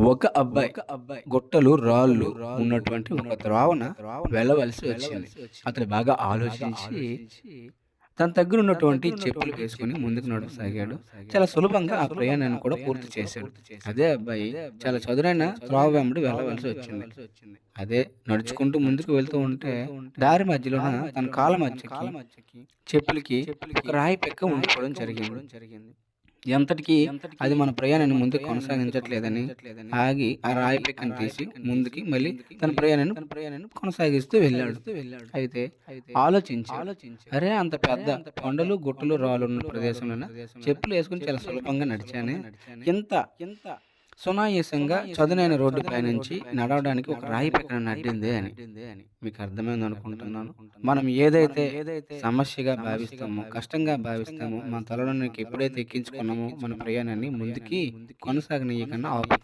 ఒక అబ్బాయి గుట్టలు, రాళ్ళు ఉన్నటువంటి ఒక త్రోవన వెళ్ళవలసి వచ్చింది. అతడు బాగా ఆలోచించి తన దగ్గర ఉన్నటువంటి చెప్పులు వేసుకొని ముందుకు నడవసాగాడు. చాలా సులభంగా ఆ ప్రయాణాన్ని కూడా పూర్తి చేశాడు. అదే అబ్బాయి చాలా చదునైన త్రోవ వెంబడి వెళ్ళవలసి వచ్చింది. అదే నడుచుకుంటూ ముందుకు వెళ్తూ ఉంటే దారి మధ్యలోన తన కాళ్ళ మధ్యకి చెప్పులకి ఒక రాయి పెక్క ఉండిపోవడం జరిగింది. ఎంతటికి అది మన ప్రయాణాన్ని ముందుకు కొనసాగించట్లేదని ఆగి ఆ రాయి పెక్కను తీసి ముందుకి మళ్ళీ తన ప్రయాణాన్ని కొనసాగిస్తూ వెళ్ళాడు. అయితే ఆలోచించి అరే అంత పెద్ద కొండలు గుట్టలు రాళ్ళున్న ప్రదేశంలోన చెప్పులు వేసుకుని చాలా సులభంగా నడిచానే, ఇంత సునాయాసంగా చదునైన రోడ్డు పైనుంచి నడవడానికి ఒక రాయి పెక్కను అడ్డిందే అని మీకు అర్థమైంది అనుకుంటున్నాను. మనం ఏదైతే సమస్యగా భావిస్తామో, కష్టంగా భావిస్తామో, మన తలలోనికి ఎప్పుడైతే ఎక్కించుకున్నామో మన ప్రయాణాన్ని ముందుకి కొనసాగనీయకుండా ఆపుతాయి.